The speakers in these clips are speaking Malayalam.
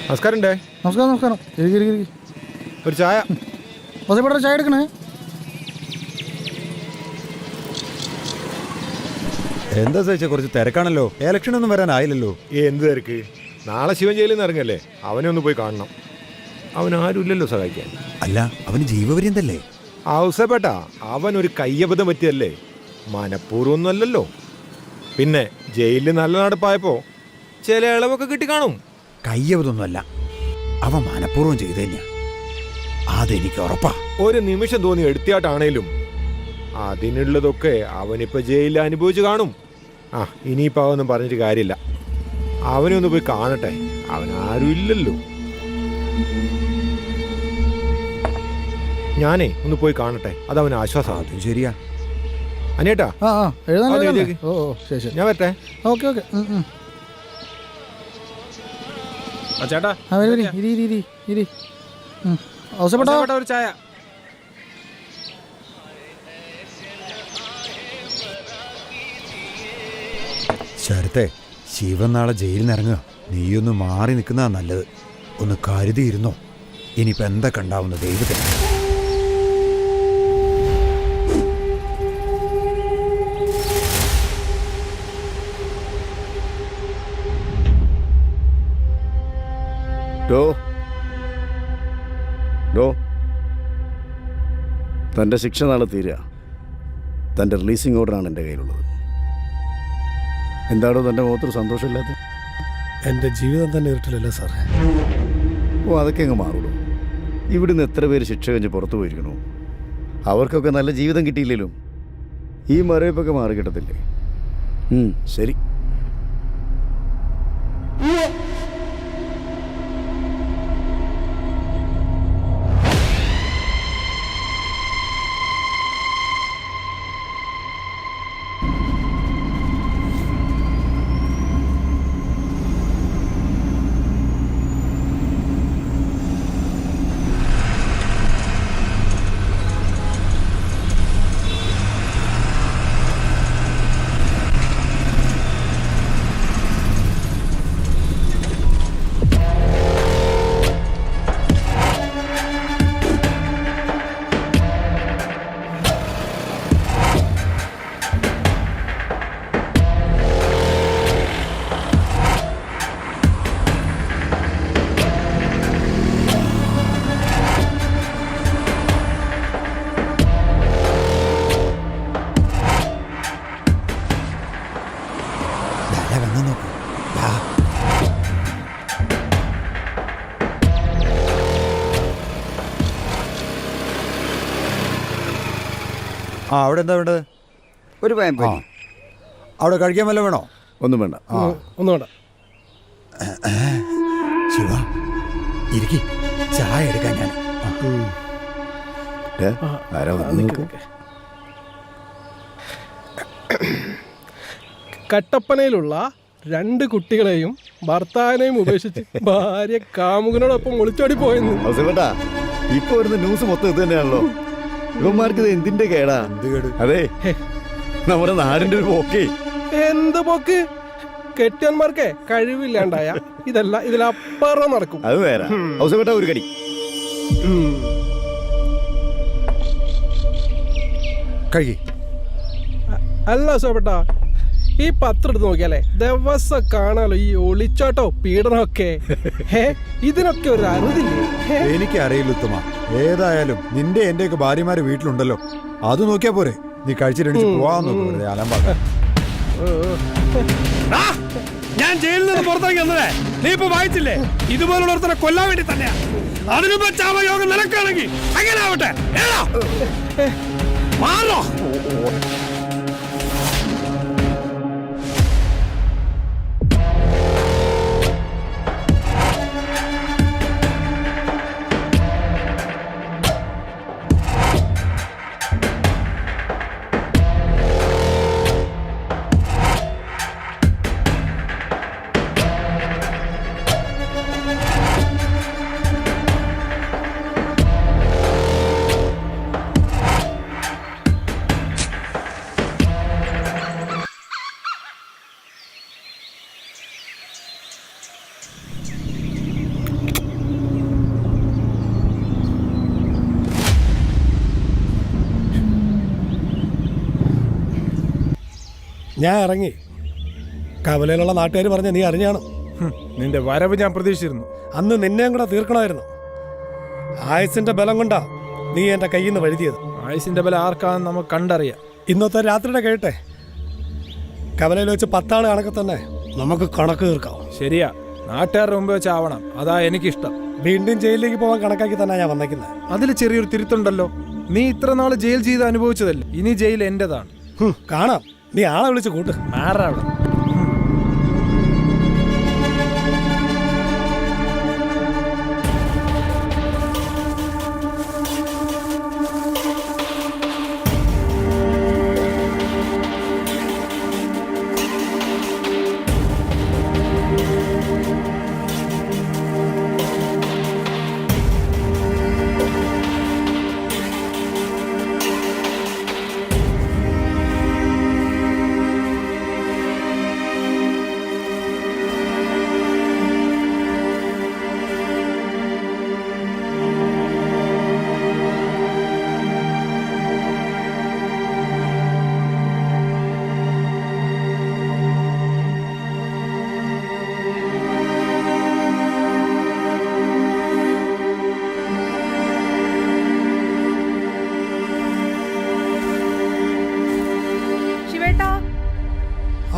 നമസ്കാരം. നമസ്കാരം. ഒരു ചായ. ചായ എടുക്കണേ. എന്താ ചോദിച്ചാ കുറച്ച് തിരക്കാണല്ലോ. ഇലക്ഷൻ ഒന്നും വരാനായില്ലല്ലോ. എന്ത് തിരക്ക്? നാളെ ശിവൻ ജയിലിൽ നിന്ന് ഇറങ്ങല്ലേ, അവനെ ഒന്ന് പോയി കാണണം. അവൻ ആരുമില്ലല്ലോ സഹായിക്കാൻ. അല്ല, അവന് ജീവപര്യന്തല്ലേ? ഔസേപ്പേട്ട, അവൻ ഒരു കയ്യബദ്ധം പറ്റിയല്ലേ, മനഃപൂർവ്വമൊന്നും അല്ലല്ലോ. പിന്നെ ജയിലിൽ നല്ല നടപ്പായപ്പോ ചില ഇളവൊക്കെ കിട്ടി കാണും. കയ്യബദ്ധമൊന്നുമല്ല, അവൻ മനഃപൂർവ്വം ചെയ്തു തന്നെയാ, അതെനിക്ക് ഉറപ്പാ. ഒരു നിമിഷം തോന്നി എടുത്തിയാട്ടാണേലും അതിനുള്ളതൊക്കെ അവനിപ്പോ ജയിലിൽ അനുഭവിച്ചു കാണും. ഇനിയിപ്പോ അവനൊന്നും പറഞ്ഞിട്ട് കാര്യമില്ല. അവനെ ഒന്ന് പോയി കാണട്ടെ, അവൻ ആരും ഇല്ലല്ലോ. ഞാനേ ഒന്ന് പോയി കാണട്ടെ, അതവന് ആശ്വാസം. അതും ശരിയാ. അനിയേട്ടാ, ഞാൻ വരട്ടെ. ഓക്കെ. ചേട്ടാ ഒരു ചായ. ശരത്തെ, ശിവൻ നാളെ ജയിലിൽ നിന്ന് ഇറങ്ങുക. നീയൊന്ന് മാറി നിൽക്കുന്നതാ നല്ലത്. ഒന്ന് കരുതിയിരുന്നോ, ഇനിയിപ്പോൾ എന്തൊക്കെ ഉണ്ടാവുന്ന ദൈവത്തിന്. തൻ്റെ ശിക്ഷ നാളെ തീരുക. തൻ്റെ റിലീസിങ് ഓർഡറാണ് എൻ്റെ കയ്യിലുള്ളത്. എന്താണോ തൻ്റെ മുഖത്തൊരു സന്തോഷമില്ലാത്ത? എൻ്റെ ജീവിതം തന്നെ ഇരുട്ടില്ലല്ലോ സാറേ. അതൊക്കെ അങ്ങ് മാറുള്ളൂ. ഇവിടുന്ന് എത്ര പേര് ശിക്ഷ കഴിഞ്ഞ് പുറത്തു പോയിരിക്കണോ? അവർക്കൊക്കെ നല്ല ജീവിതം കിട്ടിയില്ലല്ലോ. ഈ മരവിപ്പൊക്കെ മാറി കിട്ടത്തില്ലേ? ശരി. അവിടെ എന്താ വേണ്ടത്? ഒരു പയമ്പൊരി. അവിടെ കഴിക്കാൻ വല്ല വേണോ? ഒന്നും വേണ്ട. ഒന്നും വേണ്ട. ശിവ, ഇരിക്കി, ചായ എടുക്കാൻ ഞാൻ. കട്ടപ്പനയിലുള്ള 2 കുട്ടികളെയും ഭർത്താവിനെയും ഉപേക്ഷിച്ച് ഭാര്യ കാമുകനോടൊപ്പം ഒളിച്ചോടി പോയെന്ന്. ഇപ്പൊ വരുന്ന ന്യൂസ് മൊത്തം ഇത് തന്നെയാണല്ലോ. ഇവന്മാർക്ക് ഇത് എന്തിന്റെ കേടാ? അതെ, നമ്മുടെ നാടിന്റെ ഒരു പോക്കേ. എന്ത് പോക്ക്? കെട്ടിയന്മാർക്ക് കഴിവില്ലാണ്ടായ ഇതിലപ്പുറം നടക്കും. അത് വേറെ. ഔസേപ്പേട്ട, ഒരു കടി. കഴുകി. അല്ല ഔസേപ്പേട്ട, ഈ പത്രം എടുത്ത് നോക്കിയാലേ ദിവസം കാണാലോ ഈ ഒളിച്ചോട്ടോ പീഡനമൊക്കെ. ഇതിനൊക്കെ ഒരു അറുതില്ലേ? എനിക്കറിയില്ല ഉത്തമ. ഏതായാലും നിന്റെ എന്റെയൊക്കെ ഭാര്യമാര് വീട്ടിലുണ്ടല്ലോ, അത് നോക്കിയാ പോരെ. നീ കഴിച്ചിട്ട് പോവാന്ന് നോക്ക്. അലമ്പാക്ക. ഞാൻ ജയിലിൽ നിന്ന് പുറത്തേക്ക് വന്നതേ നീ ഇപ്പൊ വായിച്ചില്ലേ? ഇതുപോലുള്ള ഒരുത്തനെ കൊല്ലാൻ വേണ്ടി തന്നെയാ. അതിനും ചാവയോഗം നിനക്കാണെങ്കിൽ അങ്ങനെ ആവട്ടെ. മാറോ. ഞാൻ ഇറങ്ങി. കവലയിലുള്ള നാട്ടുകാർ പറഞ്ഞ നീ അറിഞ്ഞാണ്. നിന്റെ വരവ് ഞാൻ പ്രതീക്ഷിച്ചിരുന്നു. അന്ന് നിന്നെയും കൂടെ തീർക്കണമായിരുന്നു. ആയുസിന്റെ ബലം കൊണ്ടാ നീ എൻ്റെ കയ്യിൽ നിന്ന് വഴുതിയത്. ആയുസിന്റെ ബലം ആർക്കാന്ന് നമുക്ക് കണ്ടറിയാം. ഇന്നത്തെ രാത്രിയുടെ കേട്ടെ, കവലയിൽ വെച്ച് 10 ആള് കണക്ക് തന്നെ നമുക്ക് കണക്ക് തീർക്കാം. ശരിയാ, നാട്ടുകാരുടെ മുമ്പ് വെച്ചാവണം. അതാ എനിക്കിഷ്ടം. വീണ്ടും ജയിലിലേക്ക് പോകാൻ കണക്കാക്കി തന്നെ ഞാൻ വന്നേക്കുന്നത്. അതിൽ ചെറിയൊരു തിരുത്തുണ്ടല്ലോ. നീ ഇത്ര നാള് ജയിൽ ചെയ്ത് അനുഭവിച്ചതല്ലേ, ഇനി ജയിൽ എന്റേതാണ്. കാണാം, നീ ആളെ വിളിച്ച് കൂട്ട്. ആരാ അവിടെ?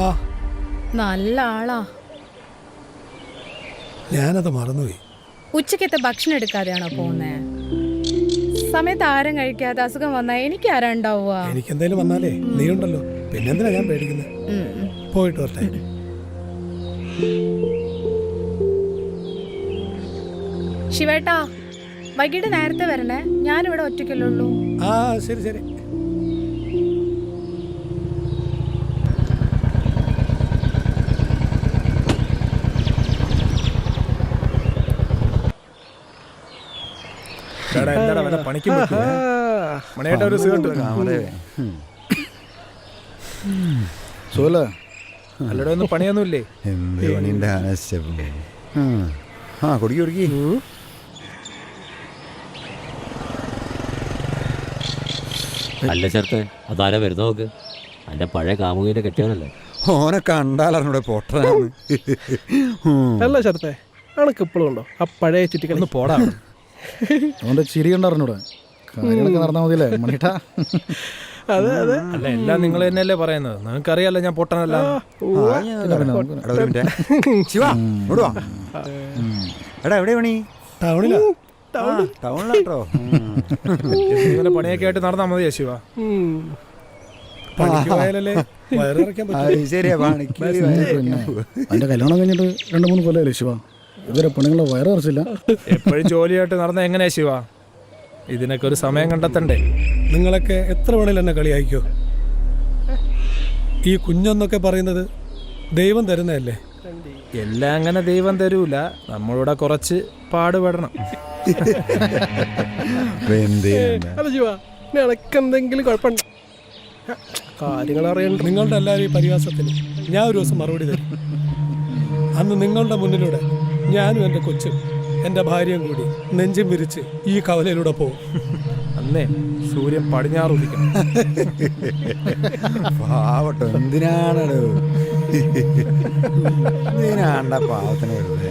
ആ, നല്ല ആളാ. ഞാനത് മറന്നുപോയി. ഉച്ചക്കത്തെ ഭക്ഷണം എടുക്കാതെയാണോ പോകുന്നേ? സമയത്ത് ആരും കഴിക്കാതെ അസുഖം വന്നാ എനിക്ക് ആരാ ഉണ്ടാവുക? എനിക്കെന്തേലും വന്നാലേ നീ ഉണ്ടല്ലോ, പിന്നെന്തിനാ ഞാൻ പേടിക്കുന്നത്? പോയിട്ട് വരട്ടെ. ശിവേട്ടാ, വൈകിട്ട് നേരത്തെ വരണേ, ഞാനിവിടെ ഒറ്റയ്ക്കല്ലേ ഉള്ളൂ. ആ, ശരി ശരി. എന്താടാ വല്ല പണിക്കും പറ്റുമോ? മണിയേട്ട ഒരു സിഗരറ്റ്. സുഖല്ലേ? അല്ലടെ ഒന്നും പണിയൊന്നുമില്ലേ? എന്ത് പണിന്റെ ആനശ്യം. ആ കുടുക്കി കുടുക്കി. അല്ല ചേർത്തെ, അതാരാ വരുന്ന നോക്ക്. അതിന്റെ പഴയ കാമുകിന്റെ കെട്ടിയവനല്ലേ? ഓനെ കണ്ടാലറിഞ്ഞൂടെ പൊട്ടനാണ്. അല്ല ശരത്തെ, അണക്ക് ഇപ്പോഴും ഉണ്ടോ ആ പഴയ ചുറ്റിക്കളി? ഒന്ന് പോടാ. അതുകൊണ്ട് ചിരി കണ്ടറിഞ്ഞൂടെ? കാര്യങ്ങളൊക്കെ നടന്നാൽ മതിയല്ലേ മണിട്ടാ? അതെ അതെ. അല്ല, എല്ലാം നിങ്ങൾ തന്നെയല്ലേ പറയുന്നത്. നിങ്ങൾക്കറിയാലോ ഞാൻ പൊട്ടനല്ല. എടാ എവിടെ പണി? ടൗണിലാ. ടൗണിലാട്ടോ. ഇങ്ങനെ പണിയൊക്കെ ആയിട്ട് നടന്നാൽ മതിയോ ശിവ? പണിക്ക് പോയാലല്ലേ വയറിറക്കാൻ പറ്റും. ശരിയാ, പണിക്ക് അതിന്റെ കല്യാണം കഴിഞ്ഞിട്ട് 2-3 കൊല്ലമല്ലേ ശിവ? ഇതുവരെ പെണ്ണുങ്ങളെ വയറിറച്ചില്ല. എപ്പോഴും ജോലിയായിട്ട് നടന്ന എങ്ങനെയാ ശിവ? ഇതിനൊക്കെ ഒരു സമയം കണ്ടെത്തണ്ടേ? നിങ്ങളൊക്കെ എത്ര വേണേലും എന്നെ കളിയായിക്കോ. ഈ കുഞ്ഞെന്നൊക്കെ പറയുന്നത് ദൈവം തരുന്നതല്ലേ. എല്ലാം അങ്ങനെ ദൈവം തരൂല, നമ്മളിവിടെ കുറച്ച് പാടുപെടണം. അല്ല ശിവ, എനക്കെന്തെങ്കിലും കുഴപ്പമുണ്ട്? കാര്യങ്ങൾ അറിയണ്ട. നിങ്ങളുടെ എല്ലാവരും ഈ പരിഹാസത്തിന് ഞാൻ ഒരു ദിവസം മറുപടി തരും. അന്ന് നിങ്ങളുടെ മുന്നിലൂടെ ഞാനും എൻ്റെ കൊച്ചും എൻ്റെ ഭാര്യയും കൂടി നെഞ്ചും വിരിച്ച് ഈ കവലയിലൂടെ പോകും. അന്നേ സൂര്യൻ പടിഞ്ഞാറ് ഉദിക്കണം. പാവട്ടോ, എന്തിനാണോ എന്തിനാണ്ട പാവത്തിന് വെറുതെ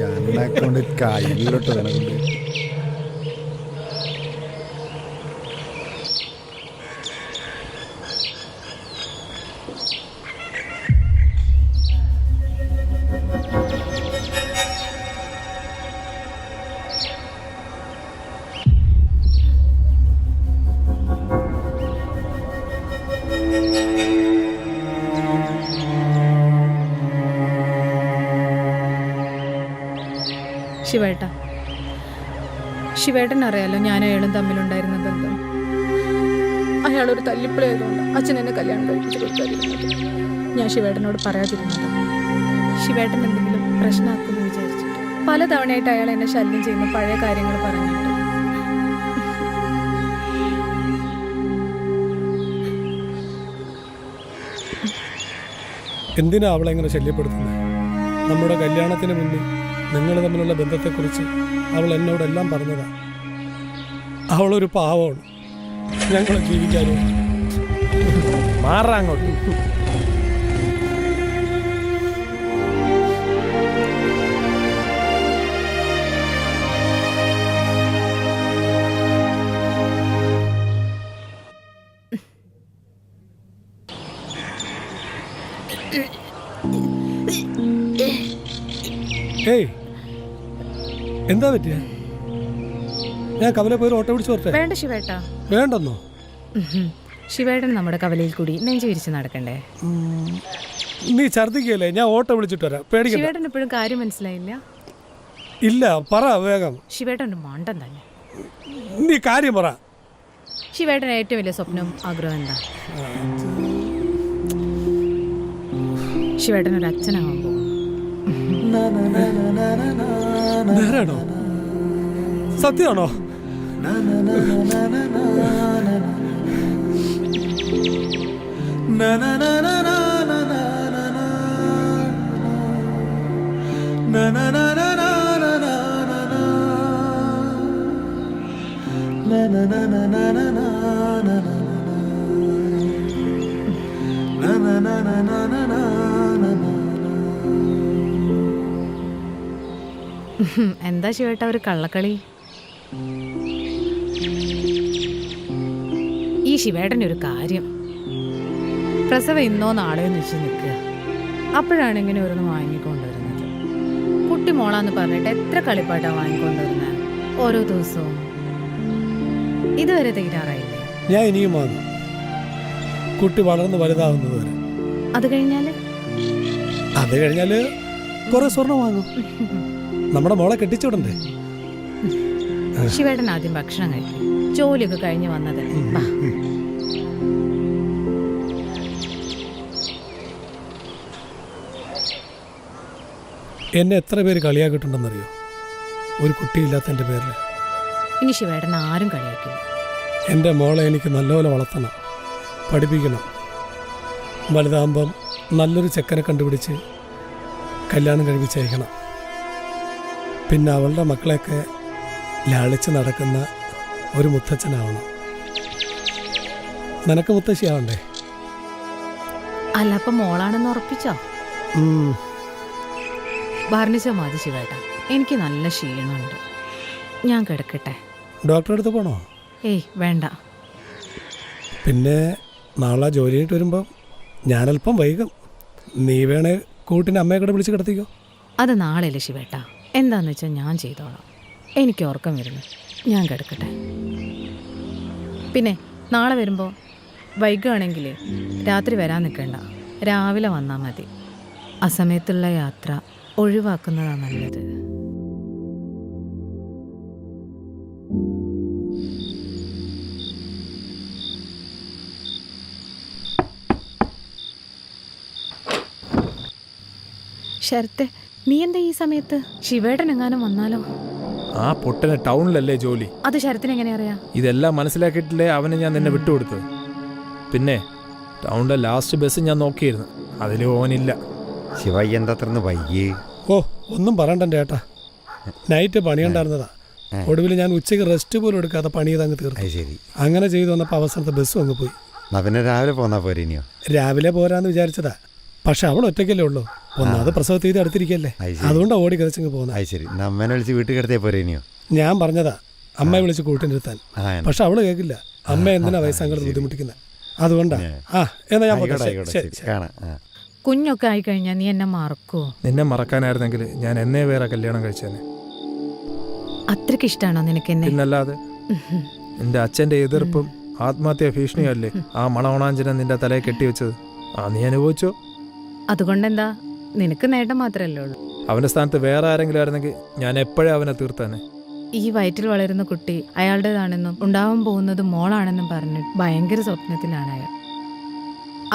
അന്നെ കൊണ്ട് കയ്യിലോട്ട് വേണം. ശിവേട്ട, ശിവേട്ടൻ അറിയാലോ ഞാൻ അയാളും തമ്മിലുണ്ടായിരുന്ന ബന്ധം. അയാളൊരു തല്ലിപ്പിളായതുകൊണ്ട് അച്ഛൻ എന്നെ കല്യാണം കഴിപ്പിച്ച് കൊടുക്കാതിരുന്നത്. ഞാൻ ശിവേട്ടനോട് പറയാതിരുന്നത് ശിവേട്ടൻ എന്തെങ്കിലും പ്രശ്നമാക്കുമെന്ന് വിചാരിച്ചിട്ട്. പലതവണയായിട്ട് അയാൾ എന്നെ ശല്യം ചെയ്യുന്ന പഴയ കാര്യങ്ങൾ പറഞ്ഞിട്ട്. എന്തിനാ അവളെ എങ്ങനെ ശല്യപ്പെടുത്തുന്നത്? നമ്മുടെ കല്യാണത്തിന് മുന്നേ നിങ്ങൾ തമ്മിലുള്ള ബന്ധത്തെക്കുറിച്ച് അവൾ എന്നോടെല്ലാം പറഞ്ഞതാണ്. അവളൊരു പാവമാണ്, ഞങ്ങളെ ജീവിക്കാനും മാറാ അങ്ങോട്ട്. ഏയ് എന്താ പറ്റിയ? ഞാൻ കവല പോയി ഓട്ടോ പിടിച്ച് വരട്ടെ? വേണ്ട ശിവേട്ടാ. വേണ്ടെന്നോ? ശിവേട്ടൻ നമ്മുടെ കവലയിൽ കൂടി നെഞ്ചു വിരിച്ച് നടക്കണ്ടേ? നീ ഛർദിക്കല്ലേ? ഞാൻ ഓട്ടോ വിളിച്ചിട്ട് വരാം, പേടിക്കണ്ട. ശിവേട്ടൻ എപ്പോഴും കാര്യം മനസ്സിലായില്ല. ഇല്ല, പറ വേഗം. ശിവേട്ടൻ ഒരു മണ്ടൻ തന്നെ. നീ കാര്യം പറ. ശിവേട്ടൻ ഏറ്റവും വലിയ സ്വപ്നം ആഗ്രഹം എന്താ? ശിവേട്ടൻ ഒരു അച്ഛനാവാൻ പോകും. നേരാണോ? സത്യമാണോ? എന്താ ശിവേട്ട ഒരു കള്ളക്കളി? ഈ ശിവേട്ടൻ്റെ ഒരു കാര്യം, പ്രസവം ഇന്നോ നാളെയോ വെച്ച് നിൽക്കുക. അപ്പോഴാണ് ഇങ്ങനെ ഓരോന്ന് വാങ്ങിക്കൊണ്ടുവരുന്നത്. കുട്ടി മോളാന്ന് പറഞ്ഞിട്ട് എത്ര കളിപ്പാട്ടാണ് വാങ്ങിക്കൊണ്ടുവരുന്നത് ഓരോ ദിവസവും. ഇതുവരെ തീരാറായില്ലേ? ഞാൻ ഇനിയും വാങ്ങും, കുട്ടി വളർന്ന് വലുതാവുന്നത് വരെ. അത് കഴിഞ്ഞാല് കുറെ സ്വർണം വാങ്ങും. നമ്മുടെ മോളെ കെട്ടിച്ചുവിടണ്ടേ? ശിവേട്ടൻ ആദ്യം ഭക്ഷണം കഴിക്കും, ജോലിയൊക്കെ കഴിഞ്ഞ് വന്നതല്ലേ. എന്നെ എത്ര പേര് കളിയാക്കിയിട്ടുണ്ടെന്നറിയോ ഒരു കുട്ടിയില്ലാത്ത എൻ്റെ പേരിൽ? ഇനി ശിവേട്ടൻ ആരും കളിയാക്കില്ല. എൻ്റെ മോളെ എനിക്ക് നല്ലപോലെ വളർത്തണം, പഠിപ്പിക്കണം. വലുതാകുമ്പം നല്ലൊരു ചെക്കനെ കണ്ടുപിടിച്ച് കല്യാണം കഴിപ്പിച്ചയക്കണം. പിന്നെ അവളുടെ മക്കളെയൊക്കെ ലാളിച്ച് നടക്കുന്ന ഒരു മുത്തച്ഛനാവണം. നിനക്ക് മുത്തശ്ശിയാവണ്ടേ? അല്ല, അപ്പം മോളാണെന്ന് ഉറപ്പിച്ചോ? വർണ്ണിച്ച മതി ശിവേട്ട, എനിക്ക് നല്ല ക്ഷീണമുണ്ട്, ഞാൻ കിടക്കട്ടെ. ഡോക്ടറെ അടുത്ത് പോണോ? ഏയ് വേണ്ട. പിന്നെ നാളെ ജോലി കഴിഞ്ഞിട്ട് വരുമ്പം ഞാനല്പം വൈകും. നീ വേണേ കൂട്ടിൻ്റെ അമ്മയെ കൂടെ വിളിച്ച് കിടത്തിക്കോ. അത് നാളെയല്ലേ ശിവേട്ട, എന്താന്ന് വെച്ചാൽ ഞാൻ ചെയ്തോളാം. എനിക്ക് ഉറക്കം വരുന്നു, ഞാൻ കിടക്കട്ടെ. പിന്നെ നാളെ വരുമ്പോൾ വൈകുകയാണെങ്കിൽ രാത്രി വരാൻ നിൽക്കണ്ട, രാവിലെ വന്നാൽ മതി. അസമയത്തുള്ള യാത്ര ഒഴിവാക്കുന്നതാണ് നല്ലത്. ശരത്തെ, നീ എന്താ ഈ സമയത്ത്? ശിവേട്ടൻ എങ്ങാനും വന്നാലോ? ആ പൊട്ടന് ടൗണിലല്ലേ ജോലി. അത് ശരത്തിന് എങ്ങനെ അറിയാം? ഇതെല്ലാം മനസ്സിലാക്കിയിട്ടില്ലേ അവനെ ഞാൻ നിന്നെ വിട്ടുകൊടുത്തത്. പിന്നെ ടൗണിലെ ലാസ്റ്റ് ബസ് ഞാൻ നോക്കിയിരുന്നു, അതിൽ ഓനില്ല. ശിവയ്യ എന്താ അത്രന്ന് വയ്യേ? ഓ, ഒന്നും പറയണ്ട ചേട്ടാ, നൈറ്റ് പണിയുണ്ടായിരുന്നതാ. ഒടുവിൽ ഞാൻ ഉച്ചയ്ക്ക് റെസ്റ്റ് പോലും എടുക്കാതെ പണി ചെയ്തങ്ങ് തീർന്നു. ശരി, അങ്ങനെ ചെയ്തു വന്നപ്പോൾ അവസരത്തെ ബസ്സും അങ്ങ് പോയി. പിന്നെ രാവിലെ പോന്നാ പോരെ? ഇനിയോ? രാവിലെ പോരാന്ന് വിചാരിച്ചതാ, പക്ഷെ അവൾ ഒറ്റയ്ക്കല്ലേ ഉള്ളൂ. ഒന്നാമത് പ്രസവത്തെ ഇത് അടുത്തിരിക്കല്ലേ, അതുകൊണ്ടാ ഓടി കതച്ചങ്ങ് പോകുന്നത്. അത് ശരി, അമ്മേനെ വിളിച്ച് വീട്ടിൽ കിടത്തേ പോരെ? ഇനിയോ? ഞാൻ പറഞ്ഞതാ അമ്മയെ വിളിച്ച് കൂട്ടിനിരുത്താൻ, പക്ഷെ അവള് കേൾക്കില്ല. അമ്മ എന്തിനാ വയസ്സങ്ങളെ ബുദ്ധിമുട്ടിക്കുന്നത്? അതുകൊണ്ടാ. എന്നാ ഞാൻ കാണാം. കുഞ്ഞൊക്കെ ആയിക്കഴിഞ്ഞാൽ നീ എന്നെ മറക്കുവോ? നിന്നെ മറക്കാനായിരുന്നെങ്കിൽ ഞാൻ എന്നേ വേറെ കല്യാണം കഴിച്ചേനെ. അത്രയ്ക്ക് ഇഷ്ടമാണോ നിനക്ക് എന്നെ? പിന്നല്ലാതെ. നിന്റെ അച്ഛൻ്റെ എതിർപ്പും ആത്മഹത്യാ ഭീഷണിയല്ലേ ആ മണവണാഞ്ചനം നിന്റെ തലയെ കെട്ടിവെച്ചത്? നീ അനുഭവിച്ചോ? അതുകൊണ്ടെന്താ, നിനക്ക് നേട്ടം മാത്രമല്ലേ ഉള്ളൂ. അവന്റെ സ്ഥാനത്ത് വേറെ ആരെങ്കിലും ആയിരുന്നെങ്കിൽ ഞാൻ എപ്പോഴേ അവനെ തീർത്താനെ. ഈ വയറ്റിൽ വളരുന്ന കുട്ടി അയാളുടേതാണെന്നും ഉണ്ടാവാൻ പോകുന്നത് മോളാണെന്നും പറഞ്ഞ് ഭയങ്കര സ്വപ്നത്തിലാണ് അയാൾ.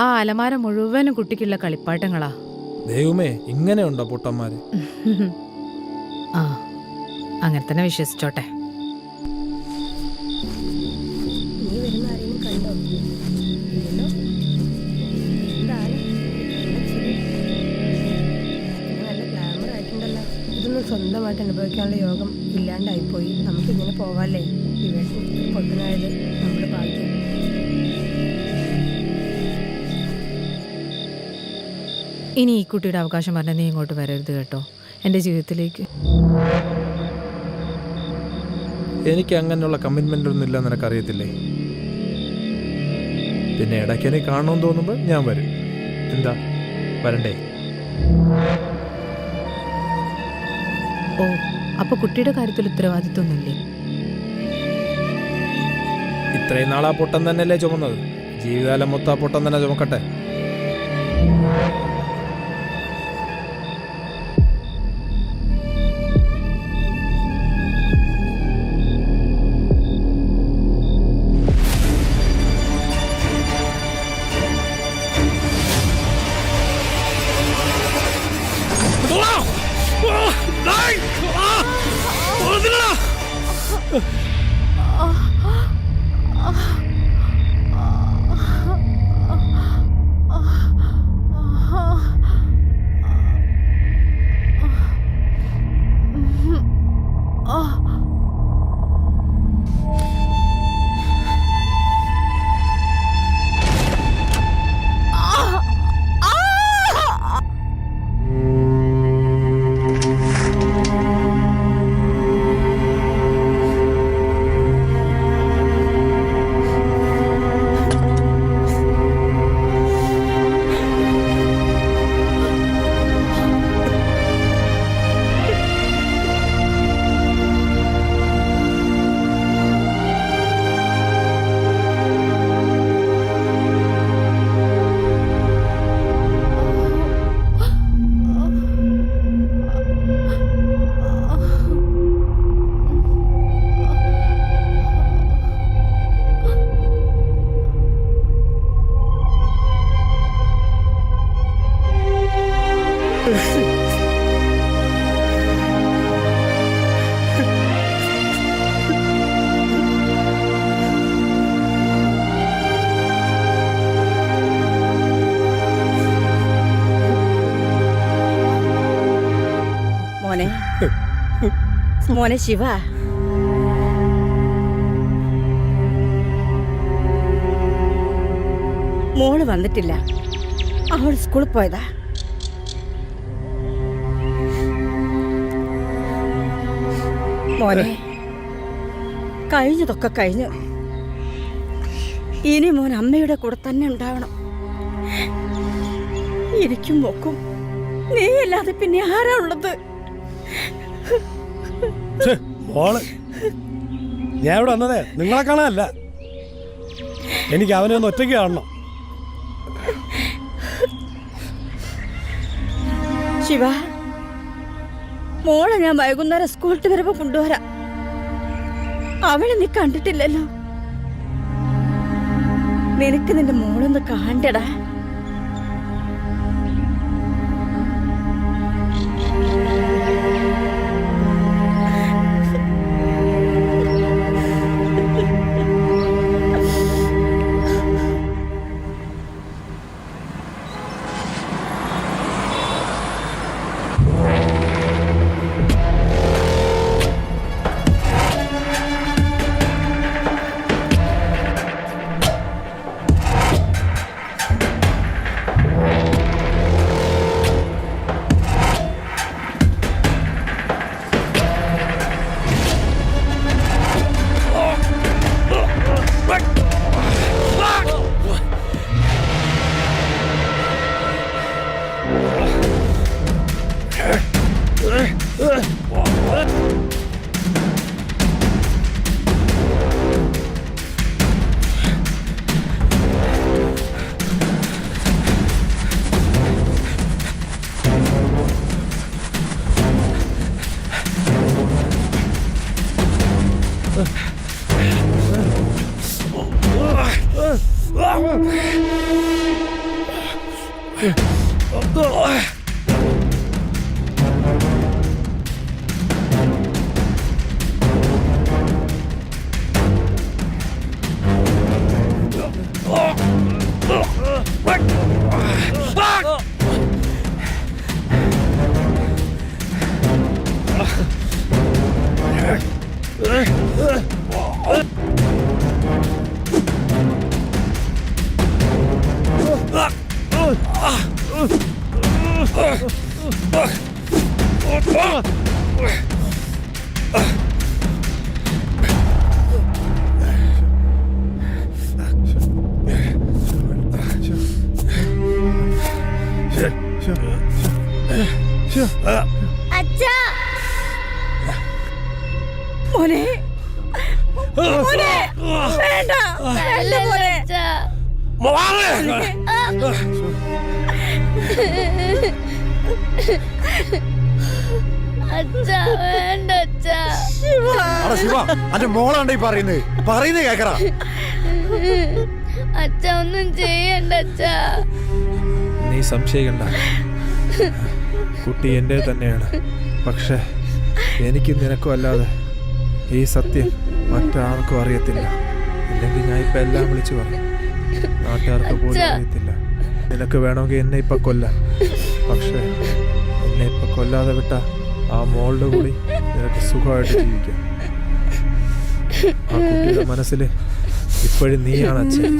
ആ അലമാര മുഴുവനും കുട്ടിക്കുള്ള കളിപ്പാട്ടങ്ങളാ. ദൈവമേ, ഇങ്ങനെയുണ്ടോ പൊട്ടന്മാര്? ആ, അങ്ങനെ തന്നെ വിശ്വസിച്ചോട്ടെ. സ്വന്തമായിട്ട് അനുഭവിക്കാനുള്ള യോഗം ഇല്ലാണ്ടായിപ്പോയി. നമുക്കിങ്ങനെ പോവാല്ലേ? ഇവർക്ക് പൊട്ടനായത് നമ്മുടെ ഭാഗ്യം. ഇനി ഈ കുട്ടിയുടെ അവകാശം പറഞ്ഞാൽ നീ ഇങ്ങോട്ട് വരരുത് കേട്ടോ, എൻ്റെ ജീവിതത്തിലേക്ക്. എനിക്ക് അങ്ങനെയുള്ള കമ്മിറ്റ്മെൻ്റ് ഒന്നും ഇല്ല, നിനക്കറിയത്തില്ലേ. പിന്നെ ഇടയ്ക്ക് എനിക്ക് കാണണമെന്ന് തോന്നുമ്പോൾ ഞാൻ വരും. എന്താ വരണ്ടേ? ഓ, അപ്പോൾ കുട്ടിയുടെ കാര്യത്തിൽ ഉത്തരവാദിത്വമൊന്നുമില്ലേ? ഇത്രയും നാളാ പൊട്ടൻ തന്നെയല്ലേ ചുമന്നത്, ജീവിതകാലം മൊത്തം ആ പൊട്ടൻ തന്നെ ചുമക്കട്ടെ. മോനെ ശിവ, മോള് വന്നിട്ടില്ല, അവൾ സ്കൂളിൽ പോയതാ. മോനെ, കഴിഞ്ഞതൊക്കെ കഴിഞ്ഞു. ഇനി മോൻ അമ്മയുടെ കൂടെ തന്നെ ഉണ്ടാവണം. എനിക്കും നോക്കും, നീയല്ലാതെ പിന്നെ ആരാ ഉള്ളത്? മോള്, ഞാൻ ഇവിടെ വന്നതേ നിങ്ങളെ കാണാനല്ല, എനിക്ക് അവനെ ഒന്ന് ഒറ്റയ്ക്ക് കാണണം. ശിവ, മോളെ ഞാൻ വൈകുന്നേരം സ്കൂളിൽ വരുമ്പോ കൊണ്ടുവരാം. അവളെ നീ കണ്ടിട്ടില്ലല്ലോ. നിനക്ക് നിന്റെ മോളൊന്ന് കാണണ്ടടാ. അച്ഛാ മോനെ മോനെ വേണ്ട വേണ്ട മോനെ അച്ഛാ വേണ്ട അച്ഛാ. ശിവ അന്റെ മോളാണ്ട് ഈ പറയുന്നത് കേക്കറ. അച്ഛ ഒന്നും ചെയ്യണ്ട അച്ഛാ. നീ സംശയിക്കണ്ട, കുട്ടി എൻ്റെ തന്നെയാണ്. പക്ഷെ എനിക്ക് നിനക്കും അല്ലാതെ ഈ സത്യം മറ്റാർക്കും അറിയത്തില്ല. ഇല്ലെങ്കിൽ ഞാൻ ഇപ്പം എല്ലാം വിളിച്ചു പറയും. നാട്ടുകാർക്ക് പോലും അറിയത്തില്ല. നിനക്ക് വേണമെങ്കിൽ എന്നെ ഇപ്പം കൊല്ലാം. പക്ഷെ എന്നെ ഇപ്പം കൊല്ലാതെ വിട്ട ആ മോളുടെ കൂടി നിനക്ക് സുഖമായിട്ട് ജീവിക്കാം. ആ കുട്ടിയുടെ മനസ്സിൽ ഇപ്പോഴും നീയാണ് അച്ഛൻ.